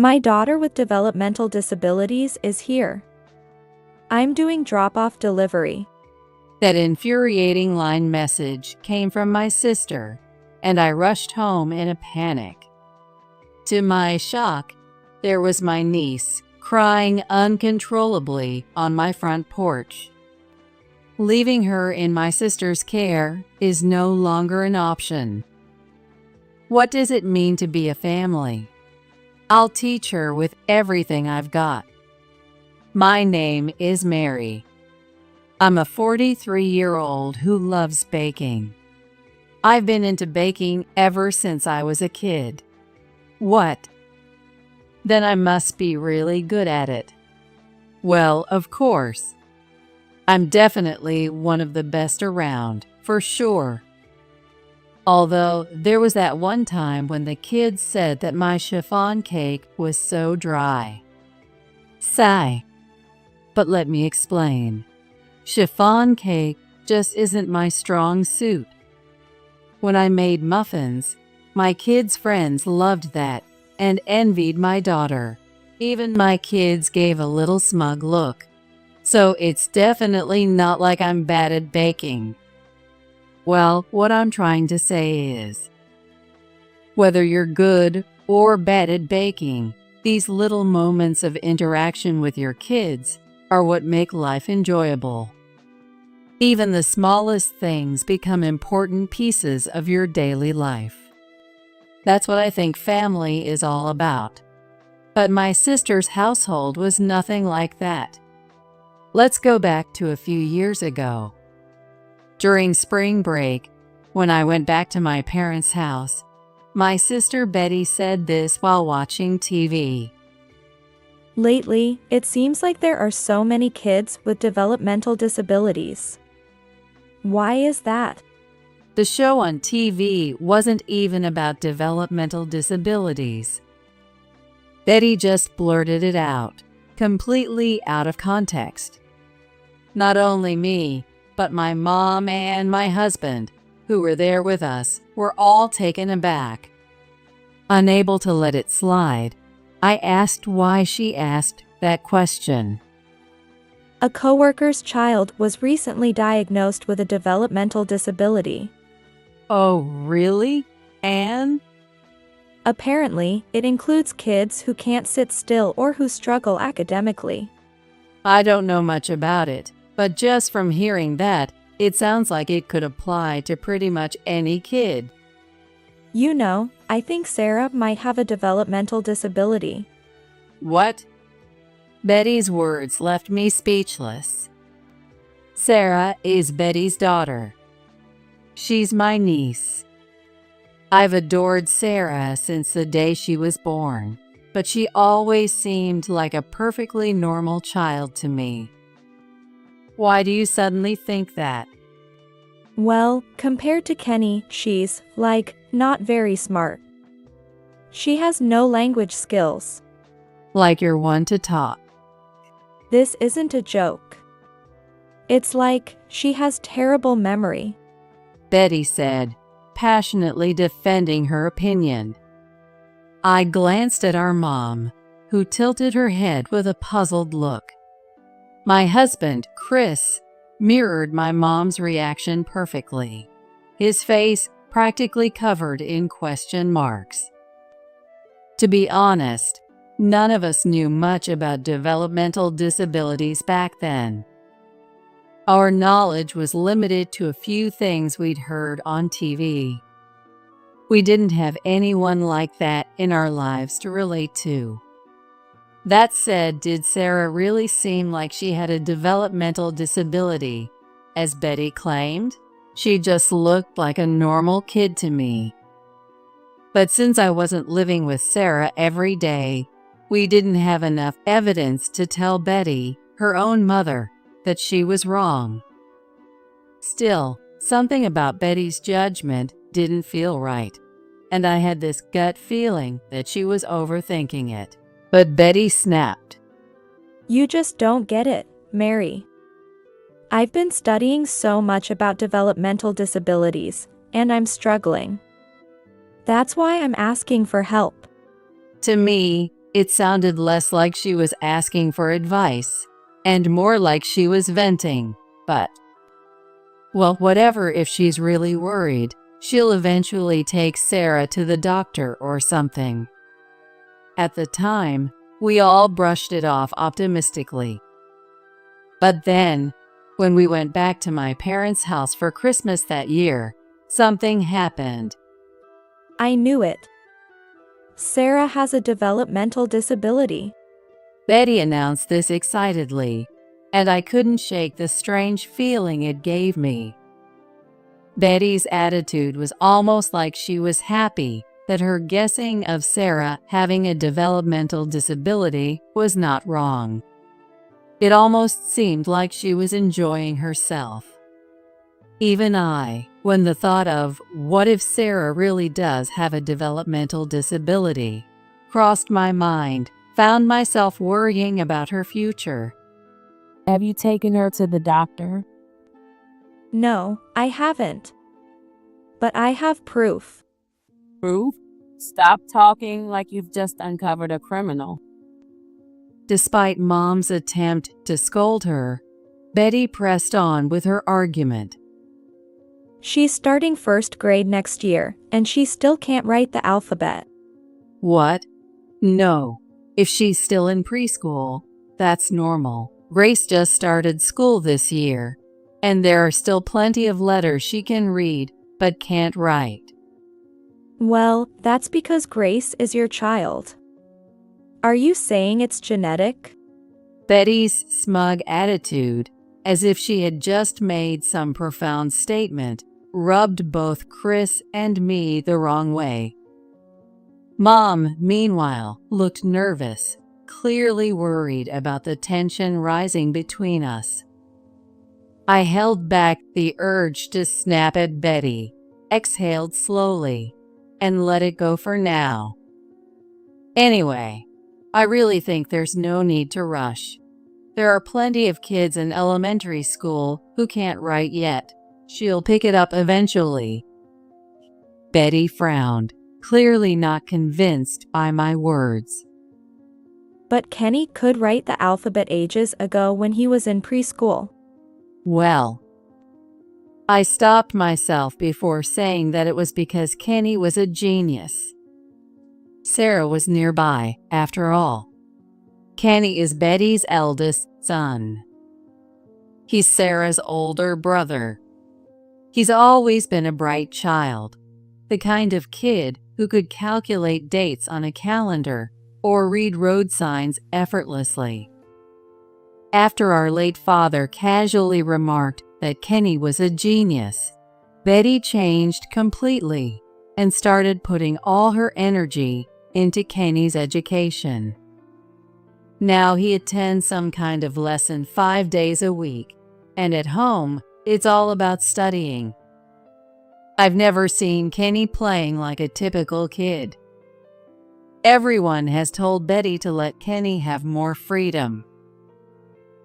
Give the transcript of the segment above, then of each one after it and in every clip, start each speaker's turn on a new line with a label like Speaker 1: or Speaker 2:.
Speaker 1: My daughter with developmental disabilities is here. I'm doing drop-off delivery.
Speaker 2: That infuriating line message came from my sister, and I rushed home in a panic. To my shock, there was my niece crying uncontrollably on my front porch. Leaving her in my sister's care is no longer an option. What does it mean to be a family? I'll teach her with everything I've got. My name is Mary. I'm a 43-year-old who loves baking. I've been into baking ever since I was a kid. What? Then I must be really good at it. Well, of course. I'm definitely one of the best around, for sure. Although there was that one time when the kids said that my chiffon cake was so dry. Sigh. But let me explain. Chiffon cake just isn't my strong suit. When I made muffins, my kids' friends loved that and envied my daughter. Even my kids gave a little smug look. So it's definitely not like I'm bad at baking. Well, what I'm trying to say is, whether you're good or bad at baking, these little moments of interaction with your kids are what make life enjoyable. Even the smallest things become important pieces of your daily life. That's what I think family is all about. But my sister's household was nothing like that. Let's go back to a few years ago. During spring break, when I went back to my parents' house, my sister Betty said this while watching TV.
Speaker 1: Lately, it seems like there are so many kids with developmental disabilities. Why is that?
Speaker 2: The show on TV wasn't even about developmental disabilities. Betty just blurted it out, completely out of context. Not only me, but my mom and my husband, who were there with us, were all taken aback. Unable to let it slide, I asked why she asked that question.
Speaker 1: A coworker's child was recently diagnosed with a developmental disability.
Speaker 2: Oh, really? And?
Speaker 1: Apparently, it includes kids who can't sit still or who struggle academically.
Speaker 2: I don't know much about it, but just from hearing that, it sounds like it could apply to pretty much any kid.
Speaker 1: You know, I think Sarah might have a developmental disability.
Speaker 2: What? Betty's words left me speechless. Sarah is Betty's daughter. She's my niece. I've adored Sarah since the day she was born, but she always seemed like a perfectly normal child to me. Why do you suddenly think that?
Speaker 1: Well, compared to Kenny, she's, not very smart. She has no language skills.
Speaker 2: Like you're one to talk.
Speaker 1: This isn't a joke. It's like she has terrible memory.
Speaker 2: Betty said, passionately defending her opinion. I glanced at our mom, who tilted her head with a puzzled look. My husband, Chris, mirrored my mom's reaction perfectly, his face practically covered in question marks. To be honest, none of us knew much about developmental disabilities back then. Our knowledge was limited to a few things we'd heard on TV. We didn't have anyone like that in our lives to relate to. That said, did Sarah really seem like she had a developmental disability, as Betty claimed? She just looked like a normal kid to me. But since I wasn't living with Sarah every day, we didn't have enough evidence to tell Betty, her own mother, that she was wrong. Still, something about Betty's judgment didn't feel right, and I had this gut feeling that she was overthinking it. But Betty snapped.
Speaker 1: You just don't get it, Mary. I've been studying so much about developmental disabilities, and I'm struggling. That's why I'm asking for help.
Speaker 2: To me, It sounded less like she was asking for advice and more like she was venting. But, well, whatever, if she's really worried, she'll eventually take Sarah to the doctor or something. At the time, we all brushed it off optimistically. But then, when we went back to my parents' house for Christmas that year, something happened.
Speaker 1: I knew it. Sarah has a developmental disability.
Speaker 2: Betty announced this excitedly, and I couldn't shake the strange feeling it gave me. Betty's attitude was almost like she was happy that her guessing of Sarah having a developmental disability was not wrong. It almost seemed like she was enjoying herself. Even I, when the thought of what if Sarah really does have a developmental disability crossed my mind, found myself worrying about her future.
Speaker 3: Have you taken her to the doctor?
Speaker 1: No, I haven't. But I have proof.
Speaker 3: Proof? Stop talking like you've just uncovered a criminal.
Speaker 2: Despite Mom's attempt to scold her, Betty pressed on with her argument.
Speaker 1: She's starting first grade next year, and she still can't write the alphabet.
Speaker 2: What? No. If she's still in preschool, that's normal. Grace just started school this year, and there are still plenty of letters she can read but can't write.
Speaker 1: Well, that's because Grace is your child. Are you saying it's genetic?
Speaker 2: Betty's smug attitude, as if she had just made some profound statement, rubbed both Chris and me the wrong way. Mom, meanwhile, looked nervous, clearly worried about the tension rising between us. I held back the urge to snap at Betty, exhaled slowly, and let it go for now. Anyway, I really think there's no need to rush. There are plenty of kids in elementary school who can't write yet. She'll pick it up eventually. Betty frowned, clearly not convinced by my words.
Speaker 1: But Kenny could write the alphabet ages ago when he was in preschool.
Speaker 2: Well, I stopped myself before saying that it was because Kenny was a genius. Sarah was nearby, after all. Kenny is Betty's eldest son. He's Sarah's older brother. He's always been a bright child, the kind of kid who could calculate dates on a calendar or read road signs effortlessly. After our late father casually remarked that Kenny was a genius, Betty changed completely and started putting all her energy into Kenny's education. Now he attends some kind of lesson 5 days a week, and at home, it's all about studying. I've never seen Kenny playing like a typical kid. Everyone has told Betty to let Kenny have more freedom.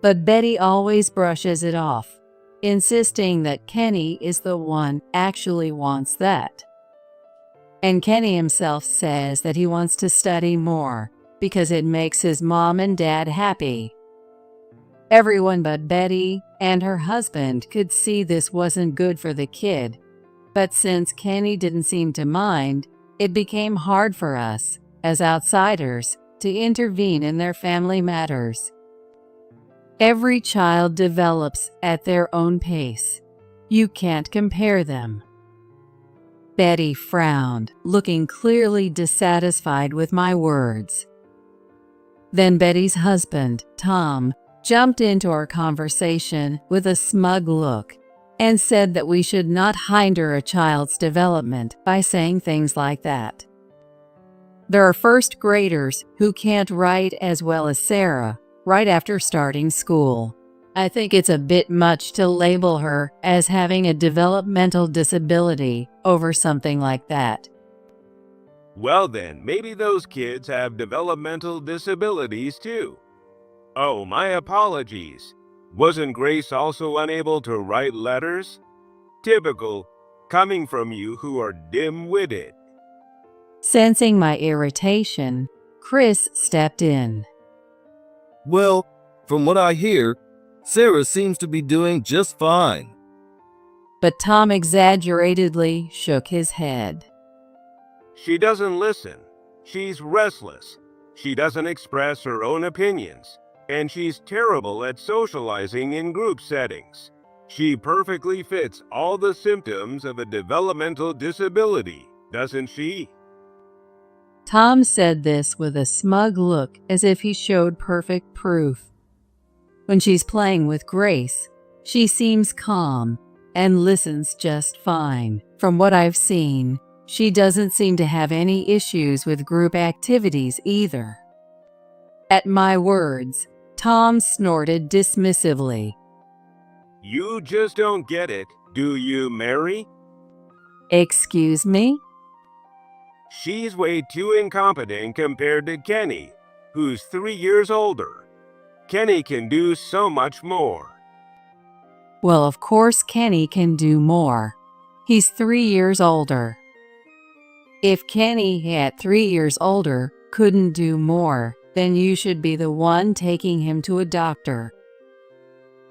Speaker 2: But Betty always brushes it off, insisting that Kenny is the one actually wants that. And Kenny himself says that he wants to study more because it makes his mom and dad happy. Everyone but Betty and her husband could see this wasn't good for the kid, but since Kenny didn't seem to mind, it became hard for us, as outsiders, to intervene in their family matters. Every child develops at their own pace. You can't compare them. Betty frowned, looking clearly dissatisfied with my words. Then Betty's husband, Tom, jumped into our conversation with a smug look and said that we should not hinder a child's development by saying things like that. There are first graders who can't write as well as Sarah right after starting school. I think it's a bit much to label her as having a developmental disability over something like that.
Speaker 4: Well then, maybe those kids have developmental disabilities too. Oh, my apologies. Wasn't Grace also unable to write letters? Typical, coming from you who are dim-witted.
Speaker 2: Sensing my irritation, Chris stepped in.
Speaker 5: Well, from what I hear, Sarah seems to be doing just fine.
Speaker 2: But Tom exaggeratedly shook his head.
Speaker 4: She doesn't listen. She's restless. She doesn't express her own opinions. And she's terrible at socializing in group settings. She perfectly fits all the symptoms of a developmental disability, doesn't she?
Speaker 2: Tom said this with a smug look, as if he showed perfect proof. When she's playing with Grace, she seems calm and listens just fine. From what I've seen, she doesn't seem to have any issues with group activities either. At my words, Tom snorted dismissively.
Speaker 4: You just don't get it, do you, Mary?
Speaker 2: Excuse me?
Speaker 4: She's way too incompetent compared to Kenny, who's 3 years older. Kenny can do so much more.
Speaker 2: Well, of course Kenny can do more. He's 3 years older. If Kenny, at 3 years older, couldn't do more, then you should be the one taking him to a doctor.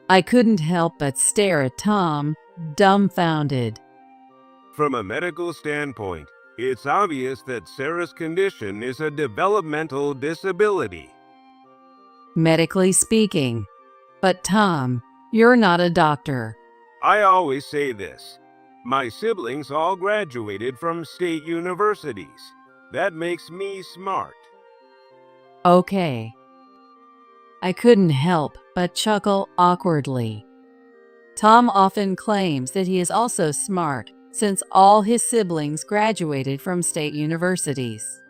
Speaker 2: I couldn't help but stare at Tom, dumbfounded.
Speaker 4: From a medical standpoint, it's obvious that Sarah's condition is a developmental disability.
Speaker 2: Medically speaking. But Tom, you're not a doctor.
Speaker 4: I always say this. My siblings all graduated from state universities. That makes me smart.
Speaker 2: Okay. I couldn't help but chuckle awkwardly. Tom often claims that he is also smart, since all his siblings graduated from state universities.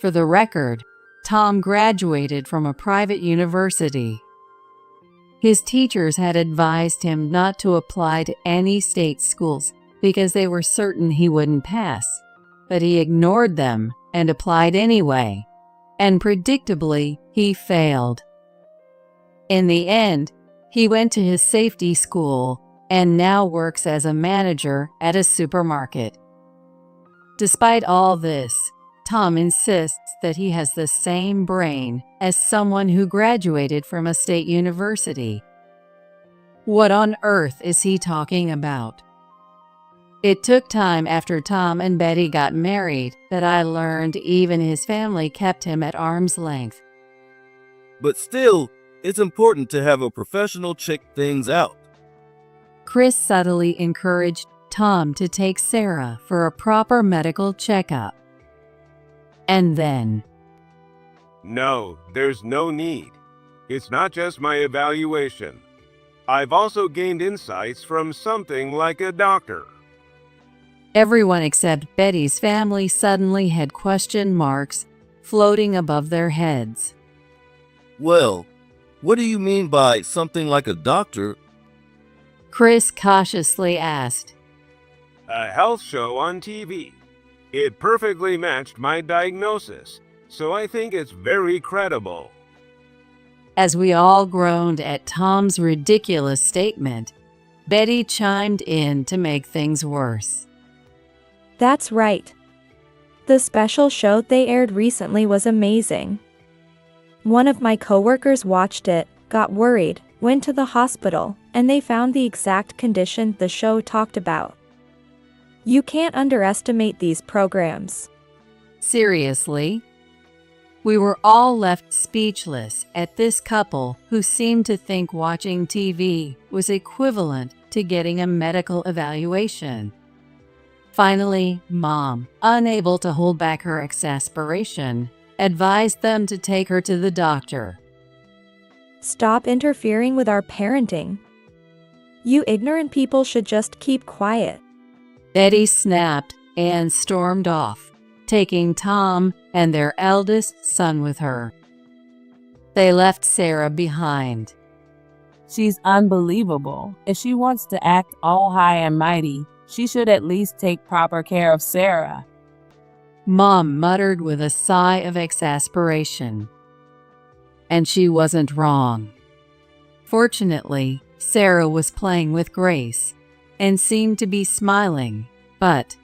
Speaker 2: For the record, Tom graduated from a private university. His teachers had advised him not to apply to any state schools because they were certain he wouldn't pass, but he ignored them and applied anyway, and predictably, he failed. In the end, he went to his safety school and now works as a manager at a supermarket. Despite all this, Tom insists that he has the same brain as someone who graduated from a state university. What on earth is he talking about? It took time after Tom and Betty got married that I learned even his family kept him at arm's length.
Speaker 5: But still, it's important to have a professional check things out.
Speaker 2: Chris subtly encouraged Tom to take Sarah for a proper medical checkup. And then,
Speaker 4: No, there's no need. It's not just my evaluation. I've also gained insights from something like a doctor.
Speaker 2: everyone except Betty's family suddenly had question marks floating above their heads.
Speaker 5: Well, what do you mean by something like a doctor?
Speaker 2: Chris cautiously asked.
Speaker 4: A health show on TV. It perfectly matched my diagnosis, so I think it's very credible.
Speaker 2: As we all groaned at Tom's ridiculous statement, Betty chimed in to make things worse.
Speaker 1: That's right. The special show they aired recently was amazing. One of my coworkers watched it, got worried, went to the hospital, and they found the exact condition the show talked about. You can't underestimate these programs.
Speaker 2: Seriously? We were all left speechless at this couple who seemed to think watching TV was equivalent to getting a medical evaluation. Finally, Mom, unable to hold back her exasperation, advised them to take her to the doctor.
Speaker 1: Stop interfering with our parenting. You ignorant people should just keep quiet.
Speaker 2: Betty snapped and stormed off, taking Tom and their eldest son with her. They left Sarah behind.
Speaker 3: She's unbelievable. If she wants to act all high and mighty, she should at least take proper care of Sarah.
Speaker 2: Mom muttered with a sigh of exasperation. And she wasn't wrong. Fortunately, Sarah was playing with Grace and seemed to be smiling, but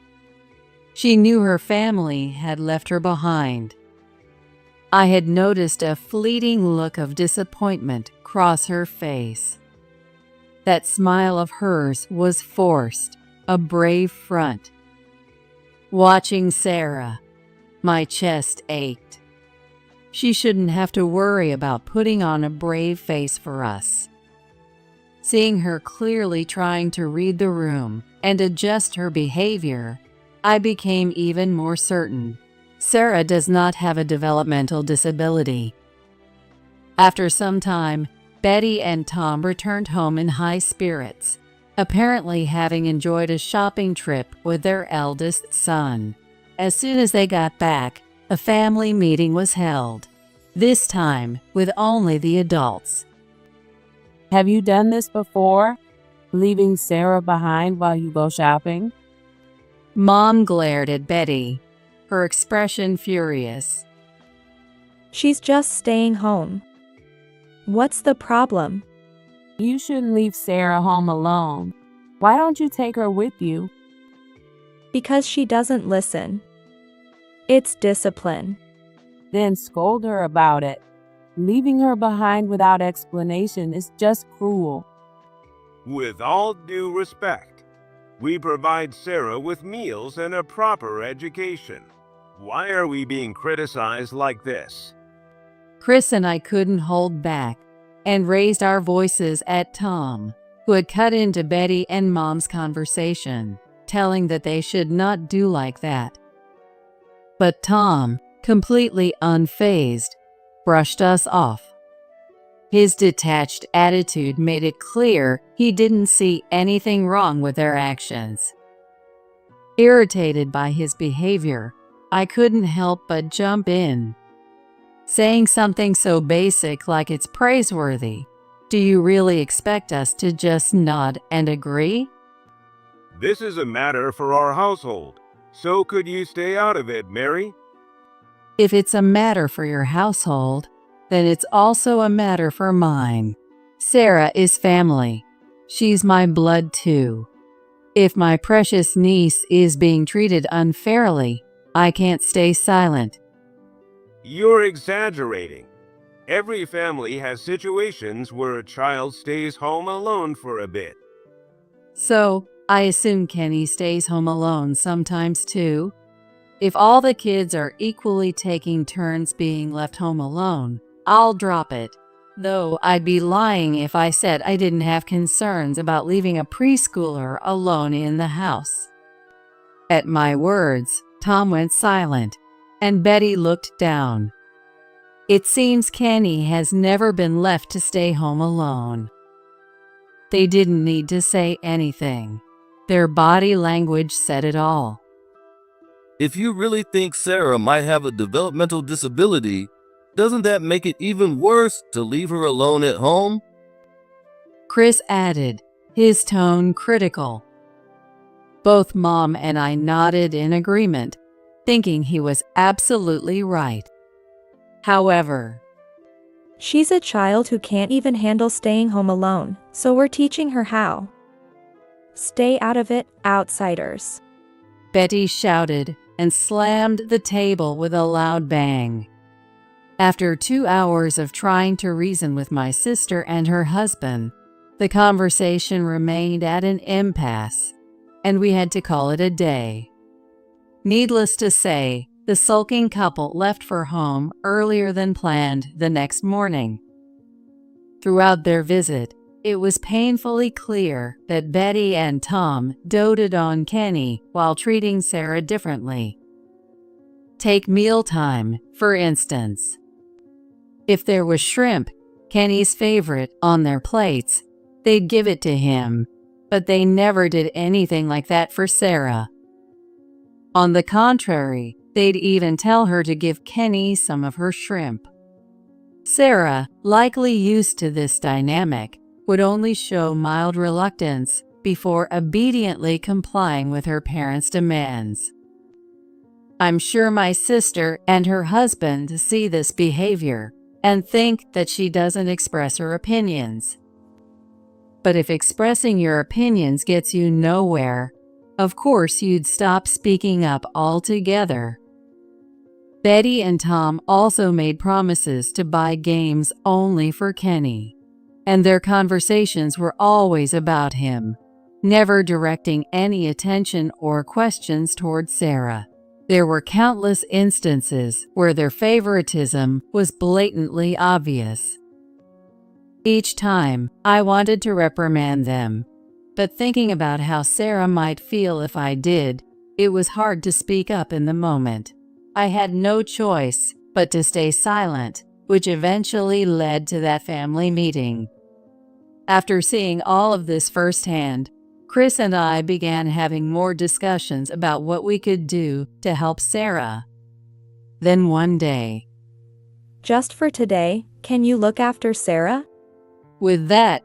Speaker 2: she knew her family had left her behind. I had noticed a fleeting look of disappointment cross her face. That smile of hers was forced, a brave front. Watching Sarah, my chest ached. She shouldn't have to worry about putting on a brave face for us. Seeing her clearly trying to read the room and adjust her behavior, I became even more certain. Sarah does not have a developmental disability. After some time, Betty and Tom returned home in high spirits, apparently having enjoyed a shopping trip with their eldest son. As soon as they got back, a family meeting was held, this time with only the adults.
Speaker 3: Have you done this before? Leaving Sarah behind while you go shopping?
Speaker 2: Mom glared at Betty, her expression furious.
Speaker 1: She's just staying home. What's the problem?
Speaker 3: You shouldn't leave Sarah home alone. Why don't you take her with you?
Speaker 1: Because she doesn't listen. It's discipline.
Speaker 3: Then scold her about it. Leaving her behind without explanation is just cruel.
Speaker 4: With all due respect, we provide Sarah with meals and a proper education. Why are we being criticized like this?
Speaker 2: Chris and I couldn't hold back and raised our voices at Tom, who had cut into Betty and Mom's conversation, telling that they should not do like that. But Tom, completely unfazed, brushed us off. His detached attitude made it clear he didn't see anything wrong with their actions. Irritated by his behavior, I couldn't help but jump in, saying something so basic like it's praiseworthy. Do you really expect us to just nod and agree?
Speaker 4: This is a matter for our household, so could you stay out of it, Mary?
Speaker 2: If it's a matter for your household, then it's also a matter for mine. Sarah is family. She's my blood too. If my precious niece is being treated unfairly, I can't stay silent.
Speaker 4: You're exaggerating. Every family has situations where a child stays home alone for a bit.
Speaker 2: So, I assume Kenny stays home alone sometimes too? If all the kids are equally taking turns being left home alone, I'll drop it. Though I'd be lying if I said I didn't have concerns about leaving a preschooler alone in the house. At my words, Tom went silent, and Betty looked down. It seems Kenny has never been left to stay home alone. They didn't need to say anything. Their body language said it all.
Speaker 5: If you really think Sarah might have a developmental disability, doesn't that make it even worse to leave her alone at home?
Speaker 2: Chris added, his tone critical. Both Mom and I nodded in agreement, thinking he was absolutely right. However,
Speaker 1: She's a child who can't even handle staying home alone, so we're teaching her how. Stay out of it, outsiders.
Speaker 2: Betty shouted and slammed the table with a loud bang. After 2 hours of trying to reason with my sister and her husband, the conversation remained at an impasse, and we had to call it a day. Needless to say, the sulking couple left for home earlier than planned the next morning. Throughout their visit, it was painfully clear that Betty and Tom doted on Kenny while treating Sarah differently. Take mealtime, for instance. If there was shrimp, Kenny's favorite, on their plates, they'd give it to him, but they never did anything like that for Sarah. On the contrary, they'd even tell her to give Kenny some of her shrimp. Sarah, likely used to this dynamic, would only show mild reluctance before obediently complying with her parents' demands. I'm sure my sister and her husband see this behavior and think that she doesn't express her opinions. But if expressing your opinions gets you nowhere, of course you'd stop speaking up altogether. Betty and Tom also made promises to buy games only for Kenny, and their conversations were always about him, never directing any attention or questions toward Sarah. There were countless instances where their favoritism was blatantly obvious. Each time, I wanted to reprimand them, but thinking about how Sarah might feel if I did, it was hard to speak up in the moment. I had no choice but to stay silent, which eventually led to that family meeting. After seeing all of this firsthand, Chris and I began having more discussions about what we could do to help Sarah. Then one day,
Speaker 1: Just for today, can you look after Sarah?
Speaker 2: with that,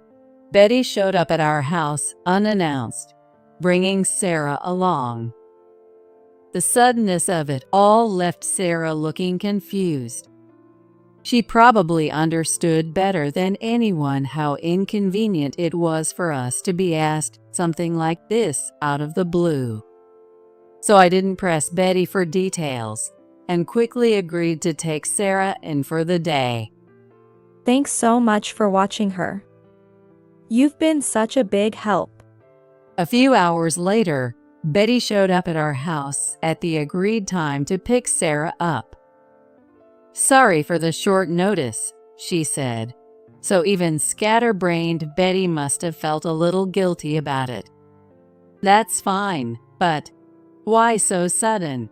Speaker 2: Betty showed up at our house unannounced, bringing Sarah along. The suddenness of it all left Sarah looking confused. She probably understood better than anyone how inconvenient it was for us to be asked something like this out of the blue. So I didn't press Betty for details and quickly agreed to take Sarah in for the day.
Speaker 1: Thanks so much for watching her. You've been such a big help.
Speaker 2: A few hours later, Betty showed up at our house at the agreed time to pick Sarah up. "Sorry for the short notice," she said. So even scatterbrained Betty must have felt a little guilty about it. "That's fine, but why so sudden?"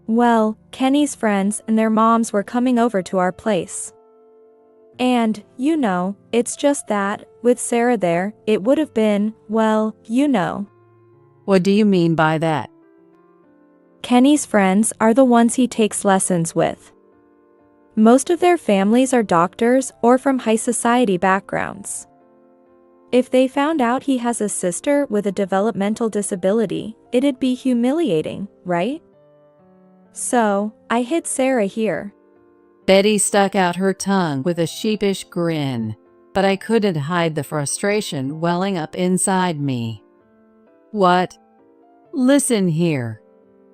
Speaker 1: Well, Kenny's friends and their moms were coming over to our place. And, it's just that, with Sarah there, it would have been, well.
Speaker 2: What do you mean by that?
Speaker 1: Kenny's friends are the ones he takes lessons with. Most of their families are doctors or from high society backgrounds. If they found out he has a sister with a developmental disability, it'd be humiliating, right? So, I hid Sarah here.
Speaker 2: Betty stuck out her tongue with a sheepish grin, but I couldn't hide the frustration welling up inside me. What? Listen here.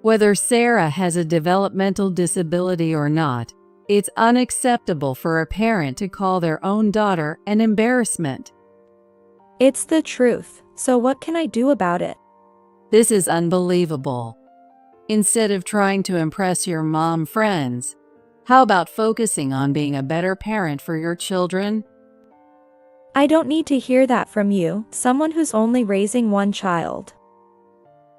Speaker 2: Whether Sarah has a developmental disability or not, it's unacceptable for a parent to call their own daughter an embarrassment.
Speaker 1: It's the truth, so what can I do about it?
Speaker 2: This is unbelievable. Instead of trying to impress your mom friends, how about focusing on being a better parent for your children?
Speaker 1: I don't need to hear that from you, someone who's only raising one child.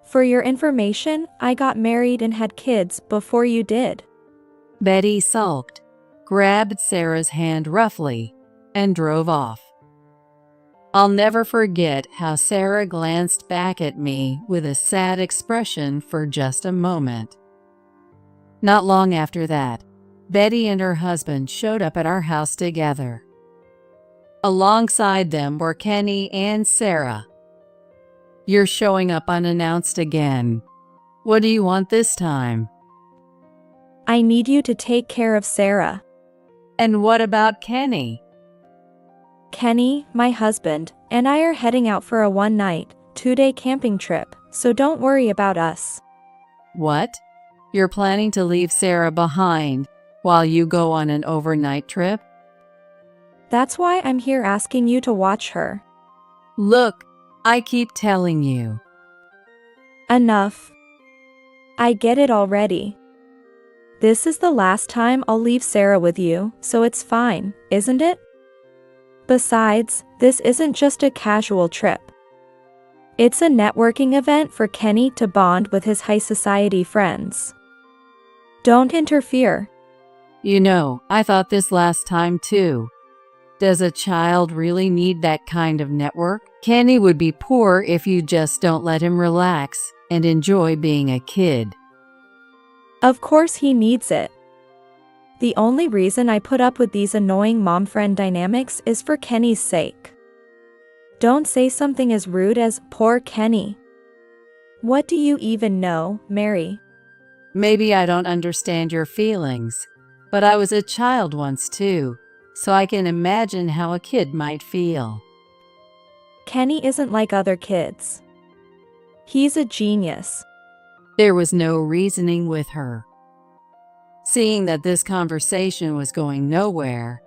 Speaker 1: For your information, I got married and had kids before you did.
Speaker 2: Betty sulked, grabbed Sarah's hand roughly, and drove off. I'll never forget how Sarah glanced back at me with a sad expression for just a moment. Not long after that, Betty and her husband showed up at our house together. Alongside them were Kenny and Sarah. "You're showing up unannounced again. What do you want this time?"
Speaker 1: I need you to take care of Sarah.
Speaker 2: "And what about Kenny?"
Speaker 1: Kenny, my husband, and I are heading out for a one-night, 2-day camping trip, so don't worry about us.
Speaker 2: "What? You're planning to leave Sarah behind while you go on an overnight trip?"
Speaker 1: That's why I'm here asking you to watch her.
Speaker 2: "Look, I keep telling you."
Speaker 1: Enough. I get it already. This is the last time I'll leave Sarah with you, so it's fine, isn't it? Besides, this isn't just a casual trip. It's a networking event for Kenny to bond with his high society friends. Don't interfere.
Speaker 2: I thought this last time too. Does a child really need that kind of network? Kenny would be poor if you just don't let him relax and enjoy being a kid.
Speaker 1: Of course he needs it. The only reason I put up with these annoying mom-friend dynamics is for Kenny's sake. Don't say something as rude as, "Poor Kenny." What do you even know, Mary?
Speaker 2: Maybe I don't understand your feelings, but I was a child once too, so I can imagine how a kid might feel.
Speaker 1: Kenny isn't like other kids. He's a genius.
Speaker 2: There was no reasoning with her. Seeing that this conversation was going nowhere,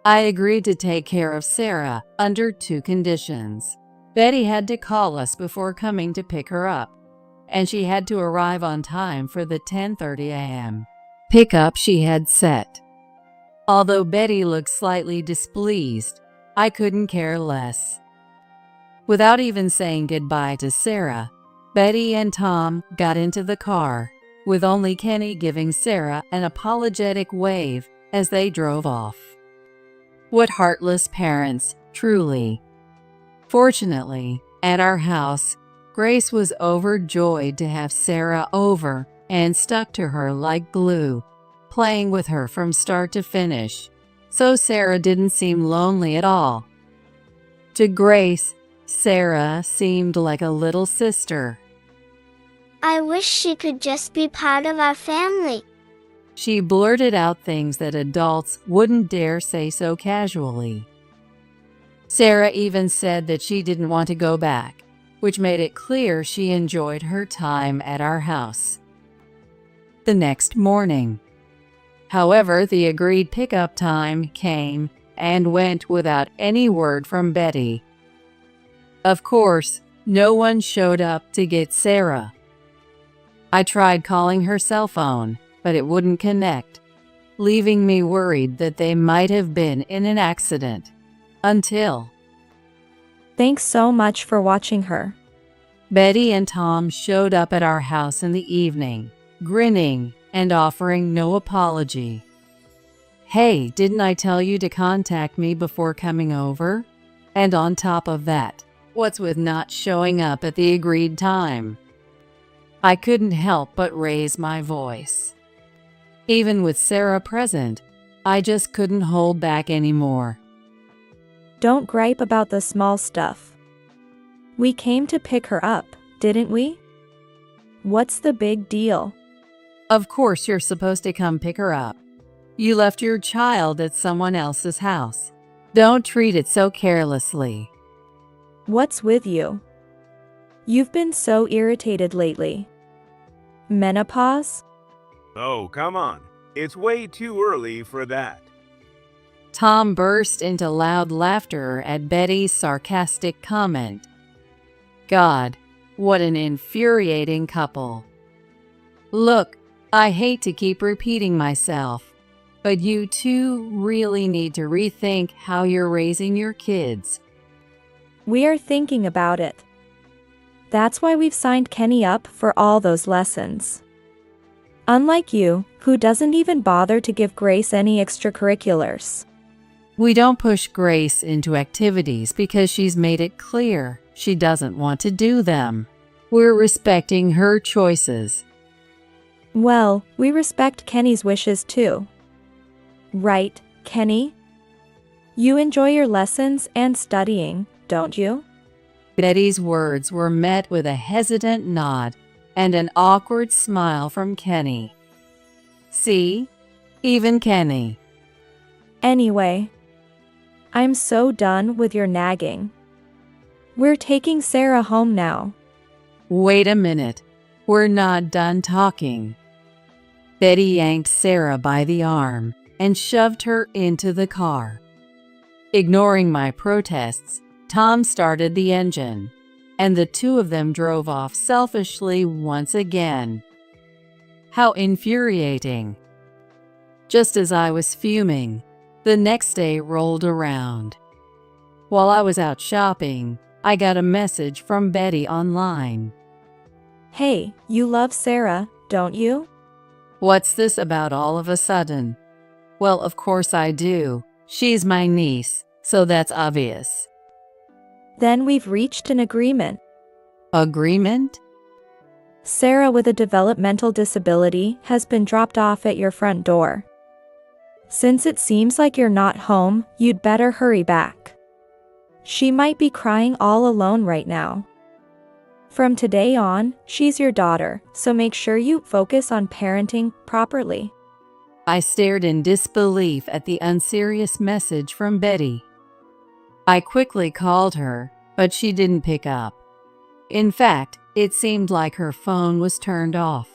Speaker 2: I agreed to take care of Sarah under 2 conditions. Betty had to call us before coming to pick her up, and she had to arrive on time for the 10:30 a.m. pickup she had set. Although Betty looked slightly displeased, I couldn't care less. Without even saying goodbye to Sarah, Betty and Tom got into the car, with only Kenny giving Sarah an apologetic wave as they drove off. What heartless parents, truly. Fortunately, at our house, Grace was overjoyed to have Sarah over and stuck to her like glue, playing with her from start to finish, so Sarah didn't seem lonely at all. To Grace, Sarah seemed like a little sister.
Speaker 6: I wish she could just be part of our family.
Speaker 2: She blurted out things that adults wouldn't dare say so casually. Sarah even said that she didn't want to go back, which made it clear she enjoyed her time at our house. The next morning, however, the agreed pickup time came and went without any word from Betty. Of course, no one showed up to get Sarah. I tried calling her cell phone, but it wouldn't connect, leaving me worried that they might have been in an accident. Until
Speaker 1: Thanks so much for watching her.
Speaker 2: Betty and Tom showed up at our house in the evening, grinning and offering no apology. Hey, didn't I tell you to contact me before coming over? And on top of that, what's with not showing up at the agreed time? I couldn't help but raise my voice. Even with Sarah present, I just couldn't hold back anymore.
Speaker 1: Don't gripe about the small stuff. We came to pick her up, didn't we? What's the big deal?
Speaker 2: Of course you're supposed to come pick her up. You left your child at someone else's house. Don't treat it so carelessly.
Speaker 1: What's with you? You've been so irritated lately. Menopause?
Speaker 4: Oh, come on. It's way too early for that.
Speaker 2: Tom burst into loud laughter at Betty's sarcastic comment. God, what an infuriating couple. Look, I hate to keep repeating myself, but you two really need to rethink how you're raising your kids.
Speaker 1: We are thinking about it. That's why we've signed Kenny up for all those lessons. Unlike you, who doesn't even bother to give Grace any extracurriculars.
Speaker 2: We don't push Grace into activities because she's made it clear she doesn't want to do them. We're respecting her choices.
Speaker 1: Well, we respect Kenny's wishes too. Right, Kenny? You enjoy your lessons and studying, don't you?
Speaker 2: Betty's words were met with a hesitant nod and an awkward smile from Kenny. See? Even Kenny.
Speaker 1: Anyway, I'm so done with your nagging. We're taking Sarah home now.
Speaker 2: Wait a minute. We're not done talking. Betty yanked Sarah by the arm and shoved her into the car. Ignoring my protests, Tom started the engine, and the two of them drove off selfishly once again. How infuriating. Just as I was fuming, the next day rolled around. While I was out shopping, I got a message from Betty online.
Speaker 1: Hey, you love Sarah, don't you?
Speaker 2: What's this about all of a sudden? Well, of course I do. She's my niece, so that's obvious.
Speaker 1: Then we've reached an agreement.
Speaker 2: Agreement?
Speaker 1: Sarah with a developmental disability has been dropped off at your front door. Since it seems like you're not home, you'd better hurry back. She might be crying all alone right now. From today on, she's your daughter, so make sure you focus on parenting properly.
Speaker 2: I stared in disbelief at the unserious message from Betty. I quickly called her, but she didn't pick up. In fact, it seemed like her phone was turned off.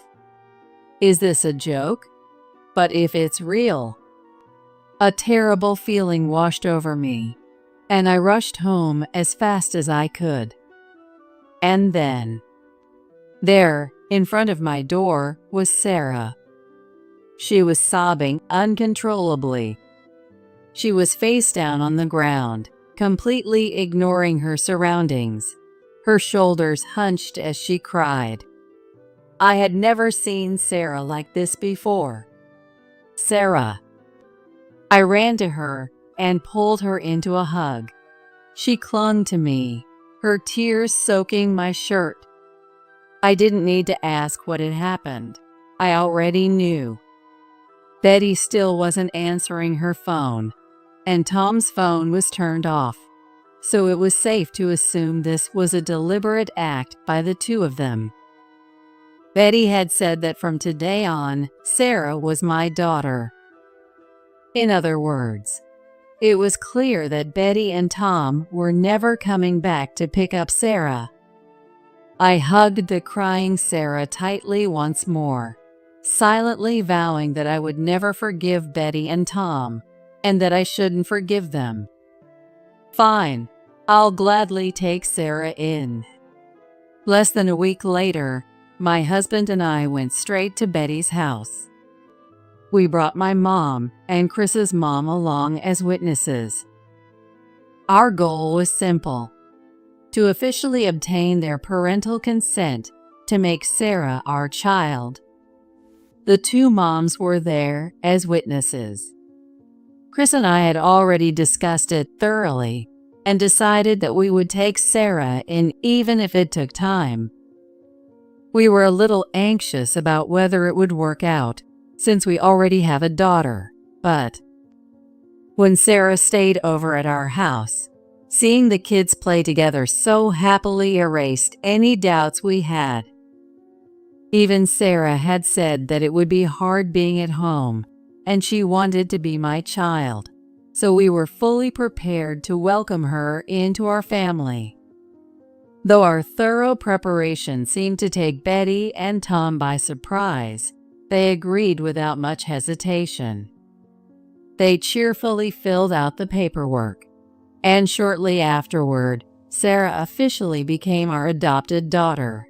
Speaker 2: Is this a joke? But if it's real? A terrible feeling washed over me, and I rushed home as fast as I could. And then, there, in front of my door, was Sarah. She was sobbing uncontrollably. She was face down on the ground, completely ignoring her surroundings, her shoulders hunched as she cried. I had never seen Sarah like this before. Sarah. I ran to her and pulled her into a hug. She clung to me, her tears soaking my shirt. I didn't need to ask what had happened. I already knew. Betty still wasn't answering her phone, and Tom's phone was turned off, so it was safe to assume this was a deliberate act by the two of them. Betty had said that from today on, Sarah was my daughter. In other words, it was clear that Betty and Tom were never coming back to pick up Sarah. I hugged the crying Sarah tightly once more, silently vowing that I would never forgive Betty and Tom, and that I shouldn't forgive them. Fine, I'll gladly take Sarah in. Less than a week later, my husband and I went straight to Betty's house. We brought my mom and Chris's mom along as witnesses. Our goal was simple: to officially obtain their parental consent to make Sarah our child. The two moms were there as witnesses. Chris and I had already discussed it thoroughly and decided that we would take Sarah in even if it took time. We were a little anxious about whether it would work out, since we already have a daughter, but when Sarah stayed over at our house, seeing the kids play together so happily erased any doubts we had. Even Sarah had said that it would be hard being at home, and she wanted to be my child, so we were fully prepared to welcome her into our family. Though our thorough preparation seemed to take Betty and Tom by surprise, they agreed without much hesitation. They cheerfully filled out the paperwork, and shortly afterward, Sarah officially became our adopted daughter.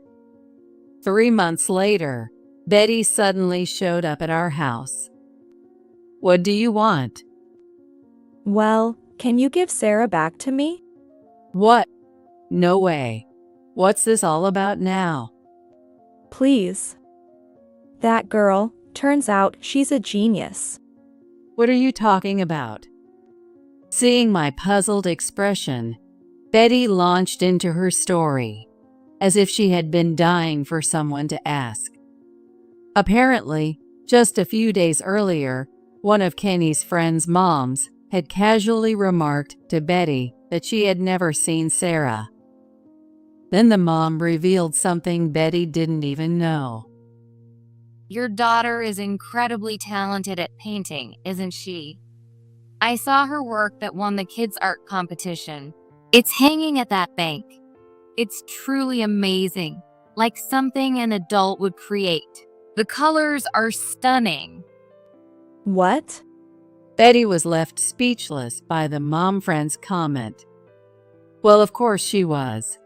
Speaker 2: 3 months later, Betty suddenly showed up at our house. What do you want?
Speaker 1: Well, can you give Sarah back to me?
Speaker 2: What? No way. What's this all about now?
Speaker 1: Please. That girl, turns out she's a genius.
Speaker 2: What are you talking about? Seeing my puzzled expression, Betty launched into her story, as if she had been dying for someone to ask. Apparently, just a few days earlier, one of Kenny's friends' moms had casually remarked to Betty that she had never seen Sarah. Then the mom revealed something Betty didn't even know.
Speaker 7: Your daughter is incredibly talented at painting, isn't she? I saw her work that won the kids' art competition. It's hanging at that bank. It's truly amazing, like something an adult would create. The colors are stunning.
Speaker 1: What?
Speaker 2: Betty was left speechless by the mom friend's comment. Well, of course she was.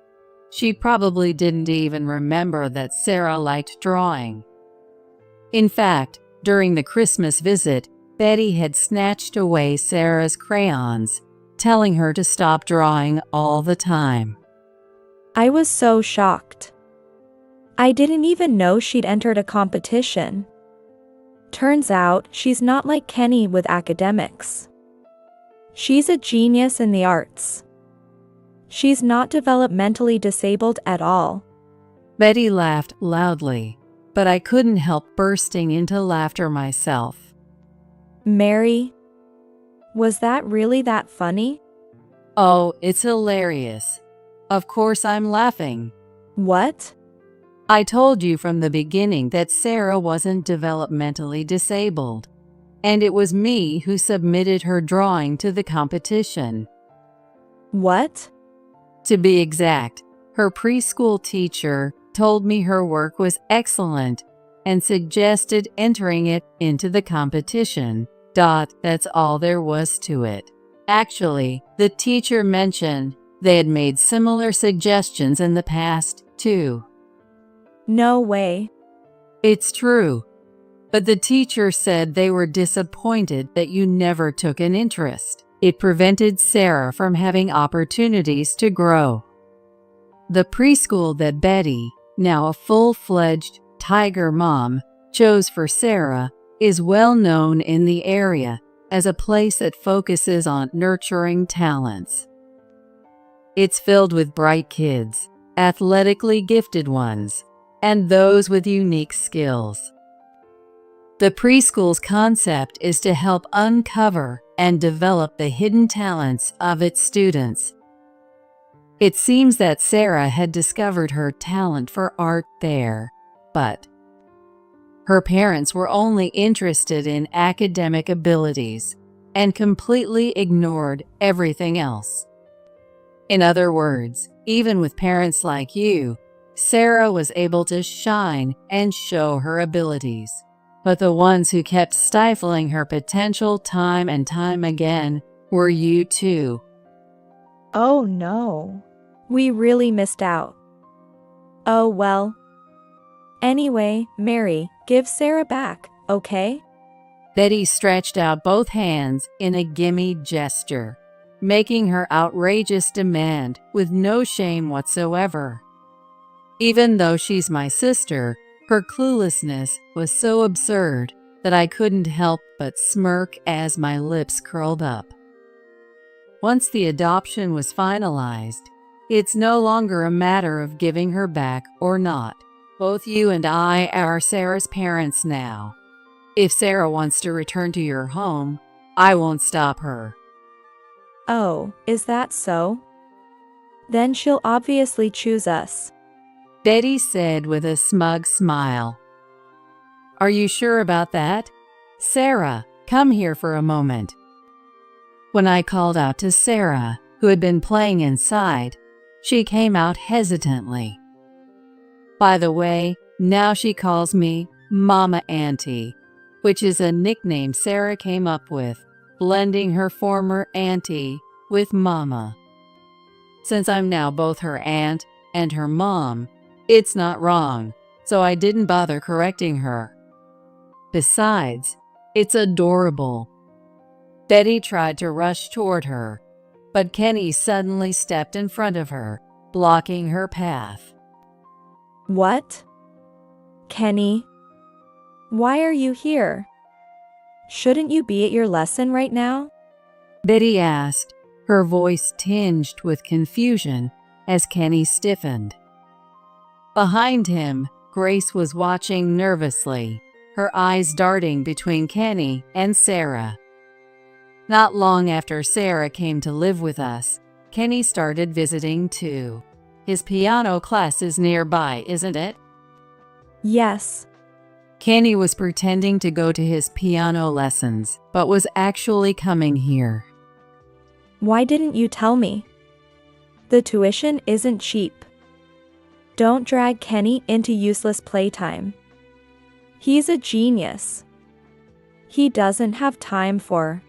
Speaker 2: She probably didn't even remember that Sarah liked drawing. In fact, during the Christmas visit, Betty had snatched away Sarah's crayons, telling her to stop drawing all the time.
Speaker 1: I was so shocked. I didn't even know she'd entered a competition. Turns out she's not like Kenny with academics. She's a genius in the arts. She's not developmentally disabled at all.
Speaker 2: Betty laughed loudly, but I couldn't help bursting into laughter myself.
Speaker 1: Mary? Was that really that funny?
Speaker 2: Oh, it's hilarious. Of course I'm laughing.
Speaker 1: What?
Speaker 2: I told you from the beginning that Sarah wasn't developmentally disabled, and it was me who submitted her drawing to the competition.
Speaker 1: What?
Speaker 2: To be exact, her preschool teacher told me her work was excellent, and suggested entering it into the competition. That's all there was to it. Actually, the teacher mentioned they had made similar suggestions in the past, too.
Speaker 1: No way.
Speaker 2: It's true. But the teacher said they were disappointed that you never took an interest. It prevented Sarah from having opportunities to grow. The preschool that Betty, now a full-fledged tiger mom, chose for Sarah is well known in the area as a place that focuses on nurturing talents. It's filled with bright kids, athletically gifted ones, and those with unique skills. The preschool's concept is to help uncover and develop the hidden talents of its students. It seems that Sarah had discovered her talent for art there, but her parents were only interested in academic abilities and completely ignored everything else. In other words, even with parents like you, Sarah was able to shine and show her abilities. But the ones who kept stifling her potential time and time again were you too.
Speaker 1: Oh no. We really missed out. Oh well. Anyway, Mary, give Sarah back, okay?
Speaker 2: Betty stretched out both hands in a gimme gesture, making her outrageous demand with no shame whatsoever. Even though she's my sister, her cluelessness was so absurd that I couldn't help but smirk as my lips curled up. Once the adoption was finalized, it's no longer a matter of giving her back or not. Both you and I are Sarah's parents now. If Sarah wants to return to your home, I won't stop her.
Speaker 1: Oh, is that so? Then she'll obviously choose us.
Speaker 2: Betty said with a smug smile. Are you sure about that? Sarah, come here for a moment. When I called out to Sarah, who had been playing inside, she came out hesitantly. By the way, now she calls me Mama Auntie, which is a nickname Sarah came up with, blending her former auntie with Mama. Since I'm now both her aunt and her mom, it's not wrong, so I didn't bother correcting her. Besides, it's adorable. Betty tried to rush toward her, but Kenny suddenly stepped in front of her, blocking her path.
Speaker 1: What? Kenny? Why are you here? Shouldn't you be at your lesson right now?
Speaker 2: Betty asked, her voice tinged with confusion as Kenny stiffened. Behind him, Grace was watching nervously, her eyes darting between Kenny and Sarah. Not long after Sarah came to live with us, Kenny started visiting too. His piano class is nearby, isn't it?
Speaker 1: Yes.
Speaker 2: Kenny was pretending to go to his piano lessons, but was actually coming here.
Speaker 1: Why didn't you tell me? The tuition isn't cheap. Don't drag Kenny into useless playtime. He's a genius. He doesn't have time for...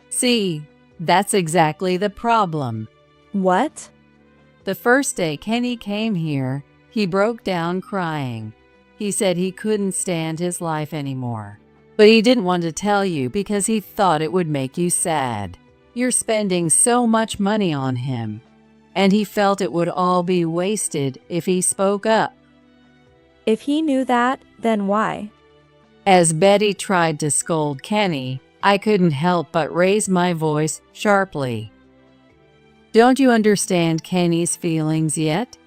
Speaker 2: See, that's exactly the problem.
Speaker 1: What?
Speaker 2: The first day Kenny came here, he broke down crying. He said he couldn't stand his life anymore. But he didn't want to tell you because he thought it would make you sad. You're spending so much money on him, and he felt it would all be wasted if he spoke up.
Speaker 1: If he knew that, then why?
Speaker 2: As Betty tried to scold Kenny, I couldn't help but raise my voice sharply. Don't you understand Kenny's feelings yet?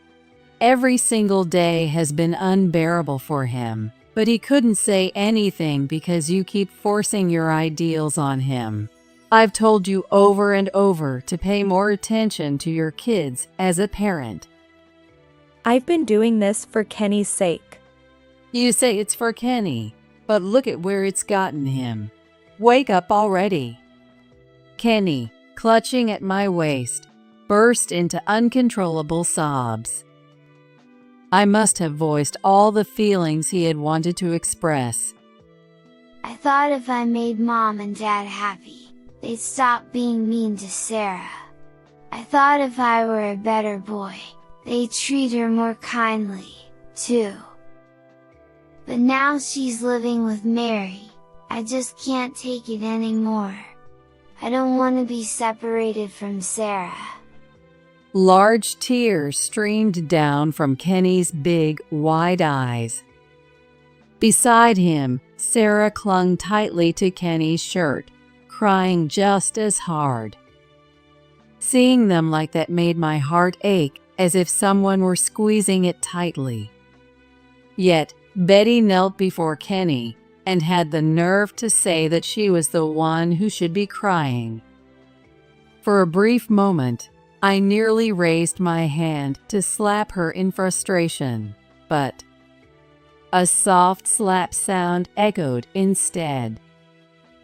Speaker 2: Every single day has been unbearable for him, but he couldn't say anything because you keep forcing your ideals on him. I've told you over and over to pay more attention to your kids as a parent.
Speaker 1: I've been doing this for Kenny's sake.
Speaker 2: You say it's for Kenny, but look at where it's gotten him. Wake up already. Kenny, clutching at my waist, burst into uncontrollable sobs. I must have voiced all the feelings he had wanted to express.
Speaker 6: I thought if I made Mom and Dad happy, they'd stop being mean to Sarah. I thought if I were a better boy, they'd treat her more kindly, too. But now she's living with Mary, I just can't take it anymore. I don't want to be separated from Sarah.
Speaker 2: Large tears streamed down from Kenny's big, wide eyes. Beside him, Sarah clung tightly to Kenny's shirt, crying just as hard. Seeing them like that made my heart ache, as if someone were squeezing it tightly. Yet, Betty knelt before Kenny and had the nerve to say that she was the one who should be crying. For a brief moment, I nearly raised my hand to slap her in frustration, but a soft slap sound echoed instead.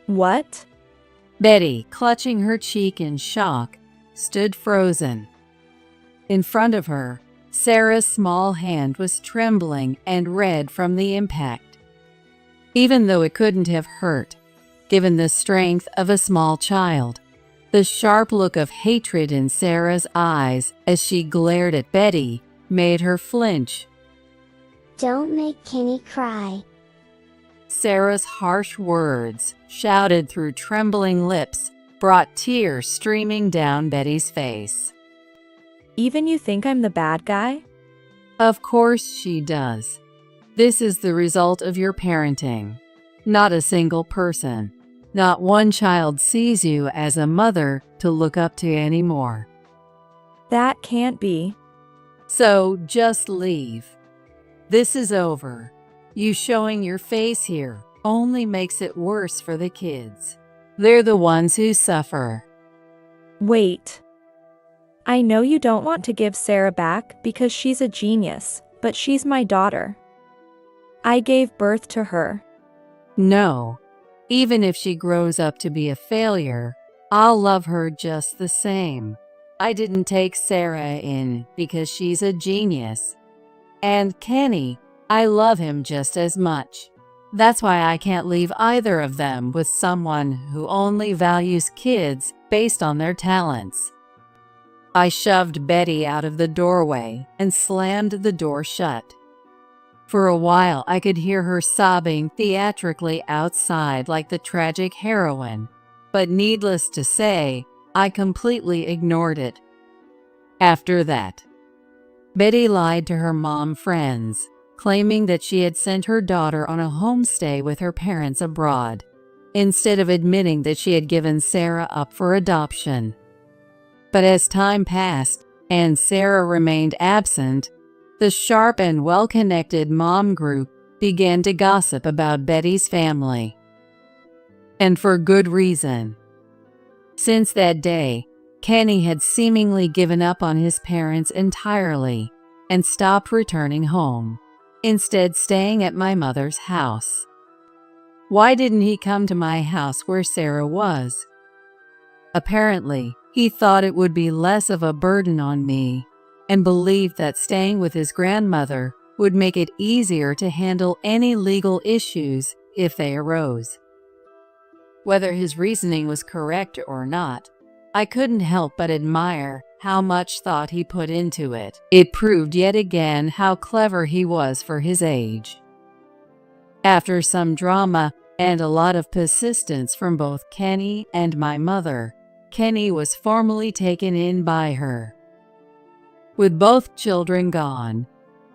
Speaker 1: What?
Speaker 2: Betty, clutching her cheek in shock, stood frozen. In front of her, Sarah's small hand was trembling and red from the impact. Even though it couldn't have hurt, given the strength of a small child, the sharp look of hatred in Sarah's eyes as she glared at Betty made her flinch.
Speaker 6: Don't make Kenny cry.
Speaker 2: Sarah's harsh words, shouted through trembling lips, brought tears streaming down Betty's face.
Speaker 1: Even you think I'm the bad guy?
Speaker 2: Of course she does. This is the result of your parenting. Not a single person. Not one child sees you as a mother to look up to anymore.
Speaker 1: That can't be.
Speaker 2: So just leave. This is over. You showing your face here only makes it worse for the kids. They're the ones who suffer.
Speaker 1: Wait. I know you don't want to give Sarah back because she's a genius, but she's my daughter. I gave birth to her.
Speaker 2: No. Even if she grows up to be a failure, I'll love her just the same. I didn't take Sarah in because she's a genius. And Kenny, I love him just as much. That's why I can't leave either of them with someone who only values kids based on their talents. I shoved Betty out of the doorway and slammed the door shut. For a while, I could hear her sobbing theatrically outside like the tragic heroine, but needless to say, I completely ignored it. After that, Betty lied to her mom friends, claiming that she had sent her daughter on a homestay with her parents abroad, instead of admitting that she had given Sarah up for adoption. But as time passed, and Sarah remained absent, the sharp and well-connected mom group began to gossip about Betty's family. And for good reason. Since that day, Kenny had seemingly given up on his parents entirely and stopped returning home, instead staying at my mother's house. Why didn't he come to my house where Sarah was? Apparently, he thought it would be less of a burden on me, and believed that staying with his grandmother would make it easier to handle any legal issues if they arose. Whether his reasoning was correct or not, I couldn't help but admire how much thought he put into it. It proved yet again how clever he was for his age. After some drama and a lot of persistence from both Kenny and my mother, Kenny was formally taken in by her. With both children gone,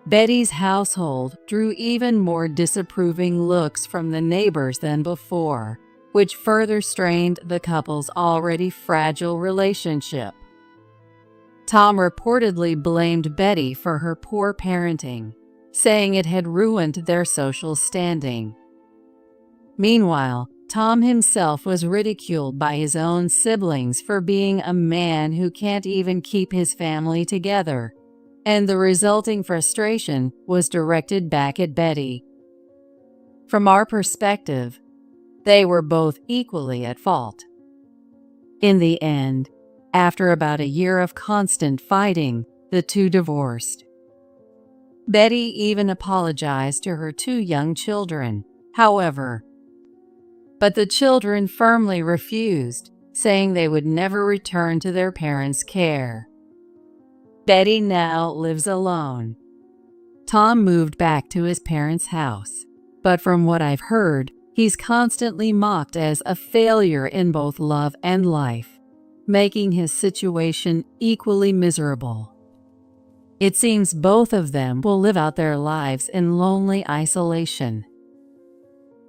Speaker 2: Betty's household drew even more disapproving looks from the neighbors than before, which further strained the couple's already fragile relationship. Tom reportedly blamed Betty for her poor parenting, saying it had ruined their social standing. Meanwhile, Tom himself was ridiculed by his own siblings for being a man who can't even keep his family together, and the resulting frustration was directed back at Betty. From our perspective, they were both equally at fault. In the end, after about a year of constant fighting, the two divorced. Betty even apologized to her 2 young children, however. But the children firmly refused, saying they would never return to their parents' care. Betty now lives alone. Tom moved back to his parents' house, but from what I've heard, he's constantly mocked as a failure in both love and life, making his situation equally miserable. It seems both of them will live out their lives in lonely isolation.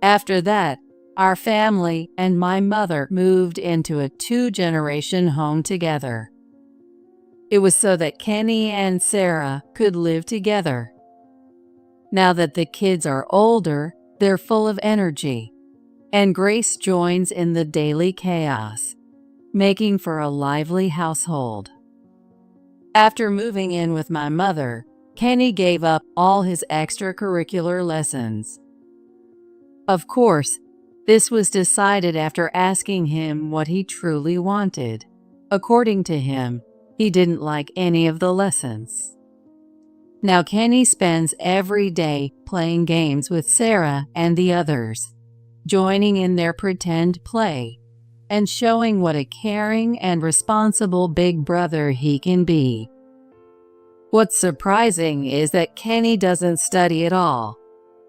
Speaker 2: After that, our family and my mother moved into a 2-generation home together. It was so that Kenny and Sarah could live together. Now that the kids are older, they're full of energy, and Grace joins in the daily chaos, making for a lively household. After moving in with my mother, Kenny gave up all his extracurricular lessons. Of course, this was decided after asking him what he truly wanted. According to him, he didn't like any of the lessons. Now Kenny spends every day playing games with Sarah and the others, joining in their pretend play, and showing what a caring and responsible big brother he can be. What's surprising is that Kenny doesn't study at all,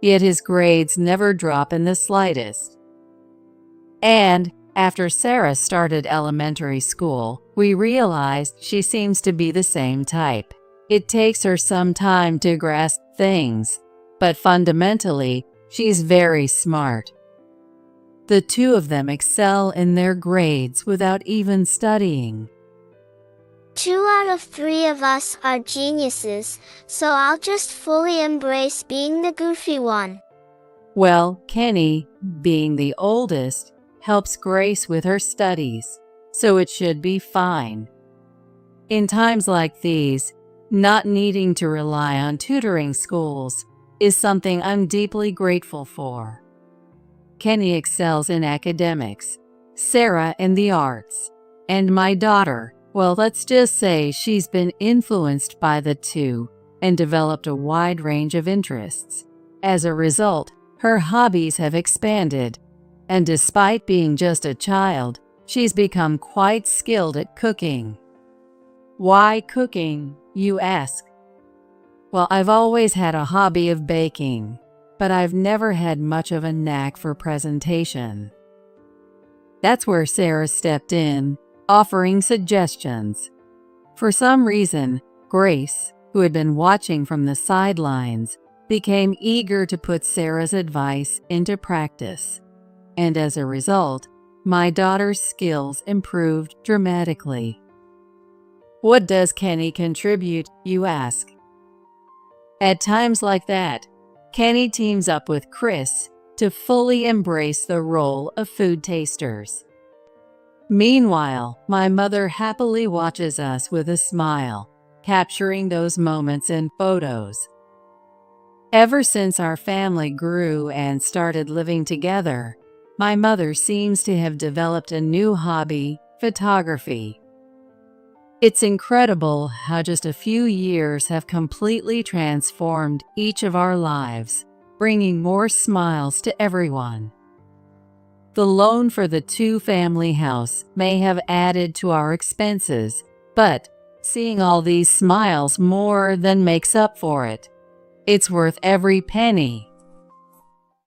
Speaker 2: yet his grades never drop in the slightest. And after Sarah started elementary school, we realized she seems to be the same type. It takes her some time to grasp things, but fundamentally, she's very smart. The 2 of them excel in their grades without even studying.
Speaker 8: 2 out of 3 of us are geniuses, so I'll just fully embrace being the goofy one.
Speaker 2: Well, Kenny, being the oldest, helps Grace with her studies, so it should be fine. In times like these, not needing to rely on tutoring schools is something I'm deeply grateful for. Kenny excels in academics, Sarah in the arts, and my daughter, well, let's just say she's been influenced by the 2 and developed a wide range of interests. As a result, her hobbies have expanded, and despite being just a child, she's become quite skilled at cooking. Why cooking, you ask? Well, I've always had a hobby of baking, but I've never had much of a knack for presentation. That's where Sarah stepped in, offering suggestions. For some reason, Grace, who had been watching from the sidelines, became eager to put Sarah's advice into practice. And as a result, my daughter's skills improved dramatically. What does Kenny contribute, you ask? At times like that, Kenny teams up with Chris to fully embrace the role of food tasters. Meanwhile, my mother happily watches us with a smile, capturing those moments in photos. Ever since our family grew and started living together, my mother seems to have developed a new hobby, photography. It's incredible how just a few years have completely transformed each of our lives, bringing more smiles to everyone. The loan for the 2-family house may have added to our expenses, but seeing all these smiles more than makes up for it. It's worth every penny.